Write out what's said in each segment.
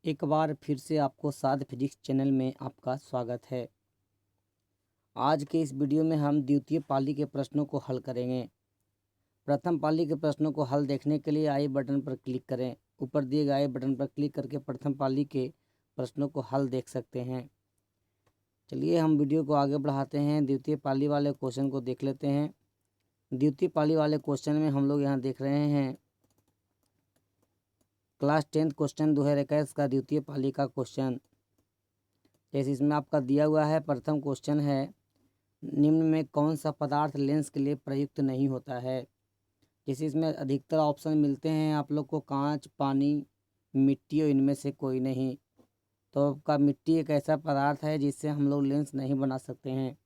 एक बार फिर से आपको साध फिजिक्स चैनल में आपका स्वागत है। आज के इस वीडियो में हम द्वितीय पाली के प्रश्नों को हल करेंगे। प्रथम पाली के प्रश्नों को हल देखने के लिए आई बटन पर क्लिक करें। ऊपर दिए गए आई बटन पर क्लिक करके प्रथम पाली के प्रश्नों को हल देख सकते हैं। चलिए हम वीडियो को आगे बढ़ाते हैं। द्वितीय पाली वाले क्वेश्चन को देख लेते हैं। द्वितीय पाली वाले क्वेश्चन में हम लोग यहाँ देख रहे हैं क्लास 10th क्वेश्चन 2021 का द्वितीय पाली का क्वेश्चन। जैसे इसमें आपका दिया हुआ है, प्रथम क्वेश्चन है, निम्न में कौन सा पदार्थ लेंस के लिए प्रयुक्त नहीं होता है। जैसे इसमें अधिकतर ऑप्शन मिलते हैं आप लोग को कांच, पानी, मिट्टी और इनमें से कोई नहीं। तो आपका मिट्टी एक ऐसा पदार्थ है जिससे हम लोग लेंस नहीं बना सकते हैं।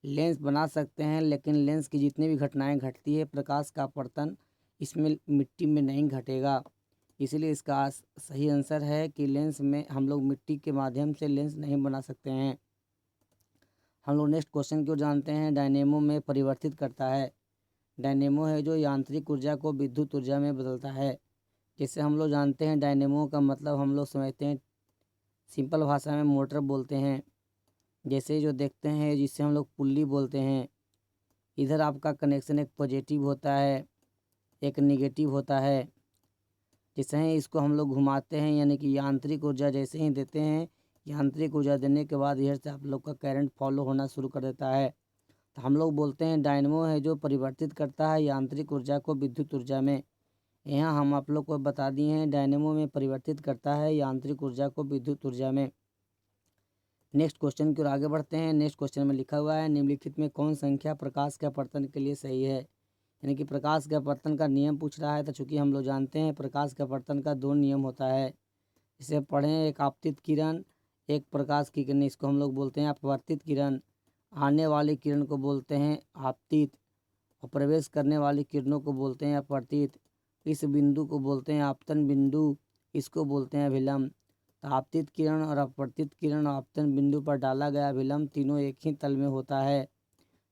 लेंस बना सकते हैं लेकिन लेंस की जितनी भी घटनाएं घटती है, प्रकाश का अपवर्तन इसमें मिट्टी में नहीं घटेगा। इसलिए इसका सही आंसर है कि लेंस में हम लोग मिट्टी के माध्यम से लेंस नहीं बना सकते हैं। हम लोग नेक्स्ट क्वेश्चन को जानते हैं। डायनेमो में परिवर्तित करता है। डायनेमो है जो यांत्रिक ऊर्जा को विद्युत ऊर्जा में बदलता है। जिससे हम लोग जानते हैं डायनेमो का मतलब हम लोग समझते हैं, सिंपल भाषा में मोटर बोलते हैं। जैसे जो देखते हैं जिससे हम लोग पुल्ली बोलते हैं। इधर आपका कनेक्शन एक पॉजिटिव होता है, एक निगेटिव होता है। जैसे ही इसको हम लोग घुमाते हैं यानी कि यांत्रिक ऊर्जा जैसे ही देते हैं, यांत्रिक ऊर्जा देने के बाद इधर से आप लोग का करंट फॉलो होना शुरू कर देता है। तो हम लोग बोलते हैं डायनेमो है जो परिवर्तित करता है यांत्रिक ऊर्जा को विद्युत ऊर्जा में। यहाँ हम आप लोग को बता दिए हैं डायनेमो में परिवर्तित करता है यांत्रिक ऊर्जा को विद्युत ऊर्जा में। नेक्स्ट क्वेश्चन की ओर आगे बढ़ते हैं। नेक्स्ट क्वेश्चन में लिखा हुआ है, निम्नलिखित में कौन संख्या प्रकाश के अपवर्तन के लिए सही है। यानी कि प्रकाश के अपवर्तन का नियम पूछ रहा है। तो चूंकि हम लोग जानते हैं प्रकाश के अपवर्तन का दो नियम होता है। इसे पढ़ें, एक आपतित किरण, एक प्रकाश की किरण। इसको हम लोग बोलते हैं अपवर्तित किरण। आने वाली किरण को बोलते हैं आपतित और प्रवेश करने वाली किरणों को बोलते हैं अपवर्तित। इस बिंदु को बोलते हैं आपतन बिंदु, इसको बोलते हैं अभिलंब। तो आपतित किरण और अपवर्तित किरण और आपतन बिंदु पर डाला गया अभिलंब तीनों एक ही तल में होता है।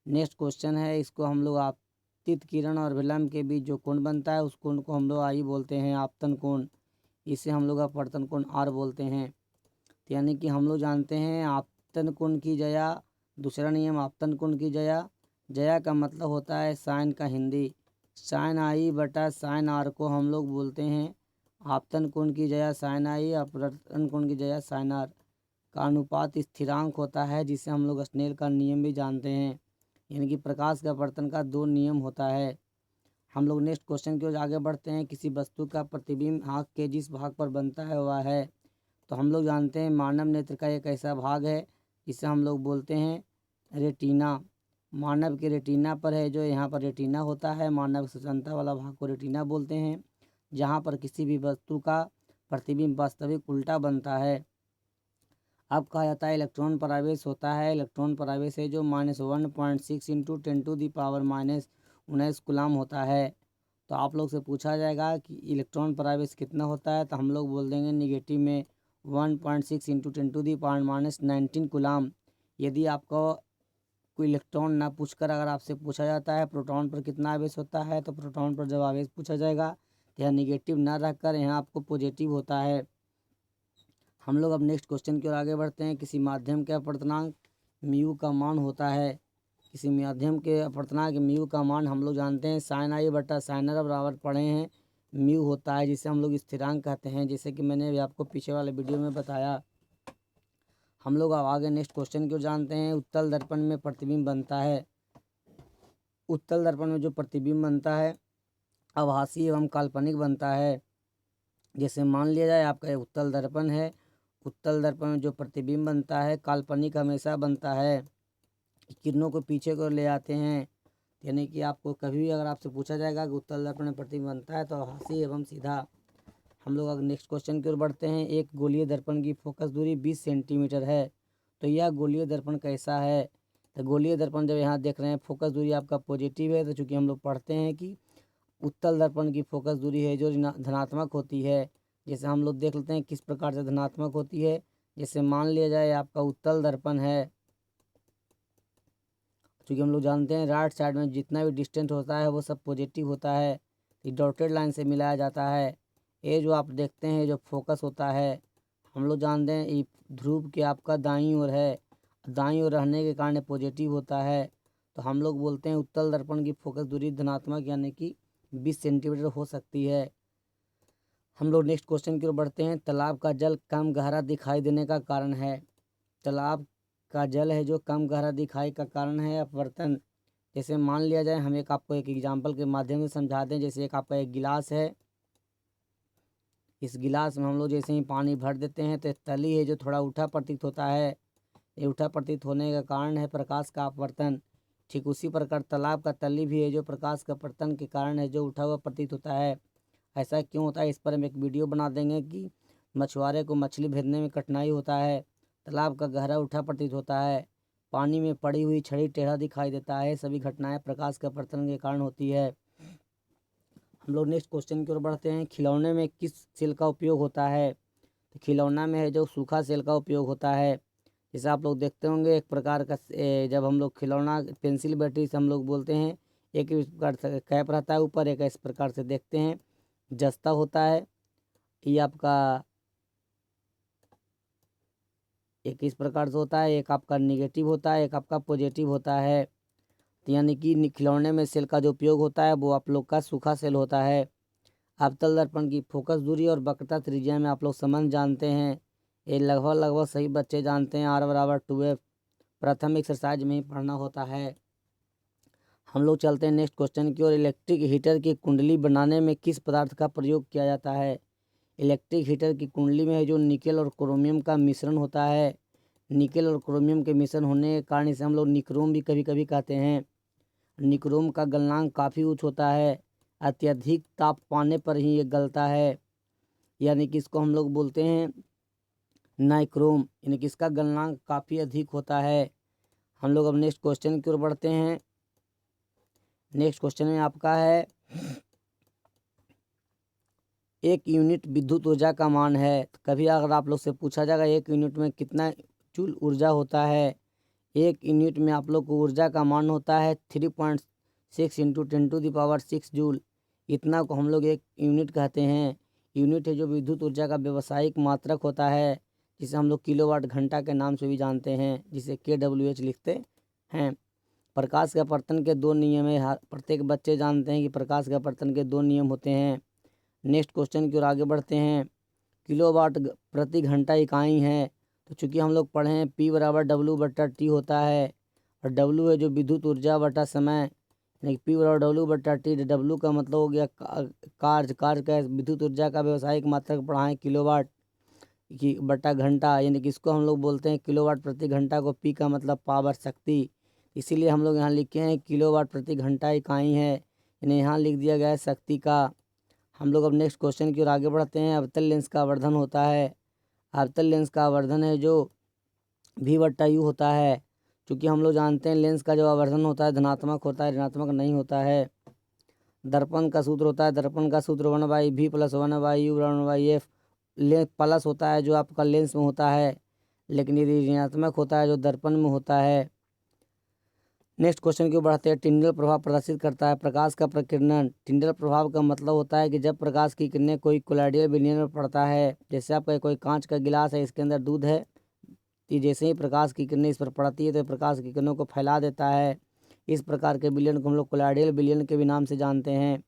नेक्स्ट क्वेश्चन है, इसको हम लोग आपतित किरण और अभिलंब के बीच जो कोण बनता है उस कोण को हम लोग आई बोलते हैं आपतन कोण। इसे हम लोग अपवर्तन कोण आर बोलते हैं। तो यानी कि हम लोग जानते हैं आपतन कोण की जया, दूसरा नियम आपतन कोण की जया। जया का मतलब होता है साइन का हिंदी। साइन आई बटा साइन आर को हम लोग बोलते हैं आपतन कोण की जया साइन आई, अपवर्तन कोण की जया साइन आर। का अनुपात स्थिरांक होता है जिसे हम लोग स्नेल का नियम भी जानते हैं। यानी कि प्रकाश का अपवर्तन का दो नियम होता है। हम लोग नेक्स्ट क्वेश्चन की ओर आगे बढ़ते हैं। किसी वस्तु का प्रतिबिंब आँख के जिस भाग पर बनता है वह है। तो हम लोग जानते हैं मानव नेत्र का एक ऐसा भाग है जिसे हम लोग बोलते हैं रेटिना। मानव के रेटिना पर है जो यहाँ पर रेटिना होता है, मानव सचनता वाला भाग को रेटिना बोलते हैं। जहाँ पर किसी भी वस्तु का प्रतिबिंब वास्तविक उल्टा बनता है। अब कहा जाता है इलेक्ट्रॉन परावेश होता है। इलेक्ट्रॉन परावेश है जो -1.6 इंटू 10⁻19 कूलाम होता है। तो आप लोग से पूछा जाएगा कि इलेक्ट्रॉन परावेश कितना होता है, तो हम लोग बोल देंगे निगेटिव में 1.6 इंटू 10⁻19 कूलाम। यदि आपको कोई इलेक्ट्रॉन ना पूछकर अगर आपसे पूछा जाता है प्रोटॉन पर कितना आवेश होता है, तो प्रोटॉन पर जब आवेश पूछा जाएगा तो यहाँ निगेटिव ना रखकर यहाँ आपको पॉजिटिव होता है। हम लोग अब नेक्स्ट क्वेश्चन की ओर आगे बढ़ते हैं। किसी माध्यम के अपवर्तनांक म्यू का मान होता है। किसी माध्यम के अपवर्तनांक म्यू का मान हम लोग जानते हैं साइन आई बटा साइन आर बराबर पढ़े हैं म्यू होता है, जिसे हम लोग स्थिरांक कहते हैं, जैसे कि मैंने अभी आपको पीछे वाले वीडियो में बताया। हम लोग अब आगे नेक्स्ट क्वेश्चन की ओर जानते हैं। उत्तल दर्पण में प्रतिबिंब बनता है। उत्तल दर्पण में जो प्रतिबिंब बनता है आभासी एवं काल्पनिक बनता है। जैसे मान लिया जाए आपका उत्तल दर्पण है, उत्तल दर्पण में जो प्रतिबिंब बनता है काल्पनिक हमेशा बनता है, किरणों को पीछे को ले आते हैं। यानी कि आपको कभी भी अगर आपसे पूछा जाएगा कि उत्तल दर्पण में प्रतिबिंब बनता है तो आभासी एवं सीधा। हम लोग अगर नेक्स्ट क्वेश्चन की ओर बढ़ते हैं। एक गोलीय दर्पण की फोकस दूरी 20 सेंटीमीटर है। तो यह गोलीय दर्पण कैसा है। तो गोलीय दर्पण जब यहाँ देख रहे हैं फोकस दूरी आपका पॉजिटिव है, तो चूँकि हम लोग पढ़ते हैं कि उत्तल दर्पण की फोकस दूरी है जो धनात्मक होती है। जैसे हम लोग देख लेते हैं किस प्रकार से धनात्मक होती है। जैसे मान लिया जाए आपका उत्तल दर्पण है, क्योंकि हम लोग जानते हैं राइट साइड में जितना भी डिस्टेंस होता है वो सब पॉजिटिव होता है। ये डॉटेड लाइन से मिलाया जाता है। ये जो आप देखते हैं जो फोकस होता है हम लोग जानते हैं ये ध्रुव के आपका दाईं ओर है, दाईं ओर रहने के कारण पॉजिटिव होता है। तो हम लोग बोलते हैं उत्तल दर्पण की फोकस दूरी धनात्मक यानी कि 20 सेंटीमीटर हो सकती है। हम लोग नेक्स्ट क्वेश्चन की ओर बढ़ते हैं। तालाब का जल कम गहरा दिखाई देने का कारण है। तालाब का जल है जो कम गहरा दिखाई का कारण है अपवर्तन। जैसे मान लिया जाए, हम आपको एक एग्जाम्पल के माध्यम से समझा दें। जैसे एक आपका एक गिलास है, इस गिलास में हम लोग जैसे ही पानी भर देते हैं तो तली है जो थोड़ा उठा प्रतीत होता है। ये उठा प्रतीत होने का कारण है प्रकाश का अपवर्तन। ठीक उसी प्रकार तालाब का तली भी है जो प्रकाश का अपवर्तन के कारण है जो उठा हुआ प्रतीत होता है। ऐसा क्यों होता है, इस पर हम एक वीडियो बना देंगे कि मछुआरे को मछली भेजने में कठिनाई होता है। तालाब का गहरा उठा प्रतीत होता है, पानी में पड़ी हुई छड़ी टेढ़ा दिखाई देता है। सभी घटनाएं प्रकाश के अपवर्तन के कारण होती है। हम लोग नेक्स्ट क्वेश्चन की ओर बढ़ते हैं। खिलौने में किस सेल का उपयोग होता है? तो खिलौना में है जो सूखा सेल का उपयोग होता है। जैसे आप लोग देखते होंगे एक प्रकार का जब हम लोग खिलौना पेंसिल बैटरी से हम लोग बोलते हैं, एक इस प्रकार से कैप रहता है ऊपर, एक इस प्रकार से देखते हैं जस्ता होता है। ये आपका एक इस प्रकार से होता है, एक आपका निगेटिव होता है, एक आपका पॉजिटिव होता है। तो यानी कि खिलौने में सेल का जो उपयोग होता है वो आप लोग का सूखा सेल होता है। अवतल दर्पण की फोकस दूरी और वक्रता त्रिज्या में आप लोग संबंध जानते हैं। ये लगभग सही बच्चे जानते हैं। R = 2F प्रथम एक्सरसाइज में ही पढ़ना होता है। हम लोग चलते हैं नेक्स्ट क्वेश्चन की ओर। इलेक्ट्रिक हीटर की कुंडली बनाने में किस पदार्थ का प्रयोग किया जाता है? इलेक्ट्रिक हीटर की कुंडली में जो निकेल और क्रोमियम का मिश्रण होता है, निकेल और क्रोमियम के मिश्रण होने के कारण इसे हम लोग निक्रोम भी कभी कभी कहते हैं। निक्रोम का गलनांक काफ़ी उच्च होता है, अत्यधिक ताप पाने पर ही ये गलता है। यानी कि इसको हम लोग बोलते हैं नाइक्रोम, यानी कि इसका गलनांक काफ़ी अधिक होता है। हम लोग अब नेक्स्ट क्वेश्चन की ओर बढ़ते हैं। नेक्स्ट क्वेश्चन में आपका है, एक यूनिट विद्युत ऊर्जा का मान है। तो कभी अगर आप लोग से पूछा जाएगा एक यूनिट में कितना जूल ऊर्जा होता है, एक यूनिट में आप लोग को ऊर्जा का मान होता है 3.6 × 10⁶ जूल। इतना को हम लोग एक यूनिट कहते हैं। यूनिट है जो विद्युत ऊर्जा का व्यावसायिक मात्रक होता है, जिसे हम लोग किलोवाट घंटा के नाम से भी जानते हैं, जिसे kWh लिखते हैं। प्रकाश के अपवर्तन के 2 नियम है। प्रत्येक बच्चे जानते हैं कि प्रकाश के अपवर्तन के 2 नियम होते हैं। नेक्स्ट क्वेश्चन की ओर आगे बढ़ते हैं। किलोवाट प्रति घंटा इकाई है। तो चूंकि हम लोग पढ़े हैं P = W/T होता है, और W है जो विद्युत ऊर्जा बटा समय, यानी P = W/T। W का मतलब हो गया कार्य का विद्युत ऊर्जा का व्यावसायिक मात्रक पढ़ाएं किलोवाट की बटा घंटा, यानी कि इसको हम लोग बोलते हैं किलोवाट प्रति घंटा को P का मतलब पावर शक्ति। इसीलिए हम लोग यहाँ लिखे हैं किलोवाट प्रति घंटा इकाई है, यानी यहाँ लिख दिया गया है शक्ति का। हम लोग अब नेक्स्ट क्वेश्चन की ओर आगे बढ़ते हैं। अवतल लेंस का आवर्धन होता है। अवतल लेंस का आवर्धन है जो V/U होता है। क्योंकि हम लोग जानते हैं लेंस का जो आवर्धन होता है धनात्मक होता है, ऋणात्मक नहीं होता है। दर्पण का सूत्र होता है, दर्पण का सूत्र 1/V + 1/U = 1/F। प्लस होता है जो आपका लेंस में होता है, लेकिन यदि ऋणात्मक होता है जो दर्पण में होता है। नेक्स्ट क्वेश्चन की बढ़ते हैं। टिंडल प्रभाव प्रदर्शित करता है प्रकाश का प्रकीर्णन। टिंडल प्रभाव का मतलब होता है कि जब प्रकाश की किरणें कोई कोलाइडल विलयन में पड़ता है, जैसे आपका कोई कांच का गिलास है, इसके अंदर दूध है, कि जैसे ही प्रकाश की किरणें इस पर पड़ती है तो प्रकाश की किरणों को फैला देता है। इस प्रकार के विलयन को हम लोग कोलाइडल विलयन के भी नाम से जानते हैं।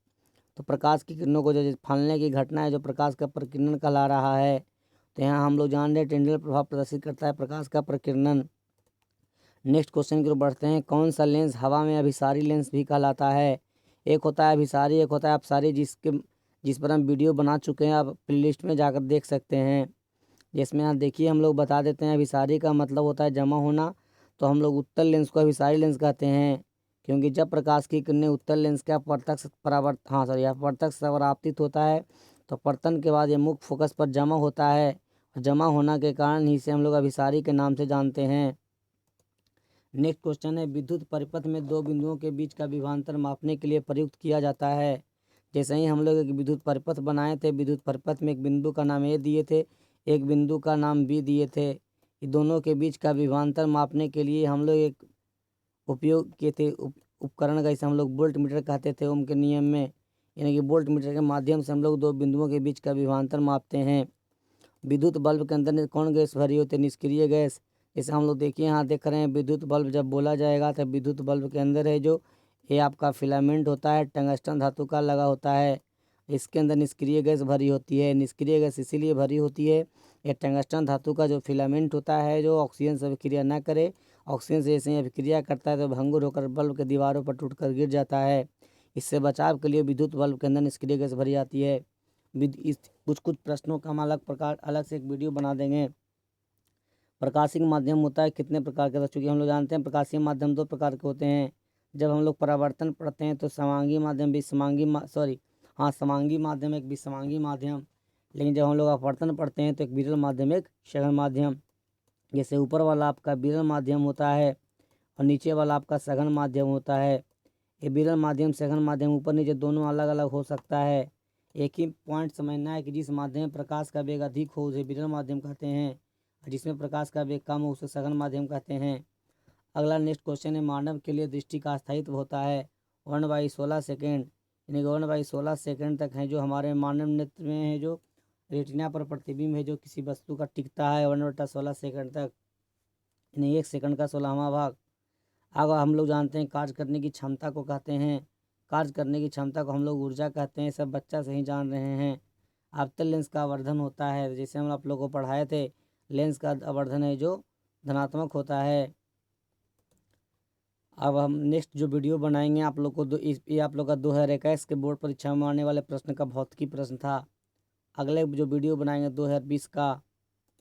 तो प्रकाश की किरणों को जो फैलने की घटना है जो प्रकाश का प्रकीर्णन कहला रहा है। तो यहाँ हम लोग जान रहे हैं टिंडल प्रभाव प्रदर्शित करता है प्रकाश का प्रकीर्णन। नेक्स्ट क्वेश्चन की ओर बढ़ते हैं। कौन सा लेंस हवा में अभिसारी लेंस भी कहलाता है? एक होता है अभिसारी, एक होता है अपसारी, जिस पर हम वीडियो बना चुके हैं, आप प्लेलिस्ट में जाकर देख सकते हैं। जिसमें यहाँ देखिए हम लोग बता देते हैं। अभिसारी का मतलब होता है जमा होना, तो हम लोग उत्तल लेंस को अभिसारी लेंस कहते हैं, क्योंकि जब प्रकाश की किरणें उत्तल लेंस का प्रत्यक्ष परावर्तित होता है तो अपवर्तन के बाद ये मुख्य फोकस पर जमा होता है, और जमा होने के कारण ही इसे हम लोग अभिसारी के नाम से जानते हैं। नेक्स्ट क्वेश्चन है, विद्युत परिपथ में 2 बिंदुओं के बीच का विभवांतर मापने के लिए प्रयुक्त किया जाता है। जैसे ही हम लोग एक विद्युत परिपथ बनाए थे, विद्युत परिपथ में एक बिंदु का नाम A दिए थे, एक बिंदु का नाम B दिए थे। ये दोनों के बीच का विभवांतर मापने के लिए हम लोग एक उपयोग किए थे उपकरण का, इसे हम लोग वोल्ट मीटर कहते थे ओम के नियम में। यानी कि वोल्ट मीटर के माध्यम से हम लोग 2 बिंदुओं के बीच का विभवांतर मापते हैं। विद्युत बल्ब के अंदर कौन गैस भरी होती है? निष्क्रिय गैस। जैसे हम लोग देखिए यहाँ देख रहे हैं विद्युत बल्ब जब बोला जाएगा तो विद्युत बल्ब के अंदर है जो ये आपका फिलामेंट होता है, टंगस्टन धातु का लगा होता है। इसके अंदर निष्क्रिय गैस भरी होती है। निष्क्रिय गैस इसीलिए भरी होती है, ये टंगस्टन धातु का जो फिलामेंट होता है जो ऑक्सीजन से अभिक्रिया न करे, ऑक्सीजन से जैसे ही अभिक्रिया करता है तो भंगुर होकर बल्ब के दीवारों पर टूटकर गिर जाता है। इससे बचाव के लिए विद्युत बल्ब के अंदर निष्क्रिय गैस भरी आती है। इस कुछ प्रश्नों का हम अलग से एक वीडियो बना देंगे। प्रकाशिक माध्यम होता है कितने प्रकार का? चूँकि हम लोग जानते हैं प्रकाशीय माध्यम 2 प्रकार के होते हैं। जब हम लोग परावर्तन पढ़ते हैं तो समांगी माध्यम, समांगी माध्यम, एक विसमांगी माध्यम। लेकिन जब हम लोग अपवर्तन पढ़ते हैं तो एक विरल माध्यम, एक सघन माध्यम। जैसे ऊपर वाला आपका विरल माध्यम होता है और नीचे वाला आपका सघन माध्यम होता है। ये विरल माध्यम, सघन माध्यम ऊपर नीचे दोनों अलग अलग हो सकता है। एक ही पॉइंट समझना है कि जिस माध्यम में प्रकाश का वेग अधिक हो उसे विरल माध्यम कहते हैं, जिसमें प्रकाश का वेग कम हो उसे सघन माध्यम कहते हैं। अगला नेक्स्ट क्वेश्चन है, मानव के लिए दृष्टि का स्थायित्व होता है 1/16 सेकेंड, यानी कि 1/16 सेकेंड तक है जो हमारे मानव नेत्र में है जो रेटिना पर प्रतिबिंब है जो किसी वस्तु का टिकता है 1/16 सेकेंड तक, यानी 1 सेकंड का 16वां भाग। अब हम लोग जानते हैं कार्य करने की क्षमता को कहते हैं, कार्य करने की क्षमता को हम लोग ऊर्जा कहते हैं, सब बच्चा से ही जान रहे हैं। आपतन लेंस का आवर्धन होता है, जैसे हम आप लोगों को पढ़ाए थे, लेंस का आवर्धन है जो धनात्मक होता है। अब हम नेक्स्ट जो वीडियो बनाएंगे आप लोग को ये आप लोग का 2021 के बोर्ड परीक्षा में आने वाले प्रश्न का भौतिकी प्रश्न था। अगले जो वीडियो बनाएंगे 2020 का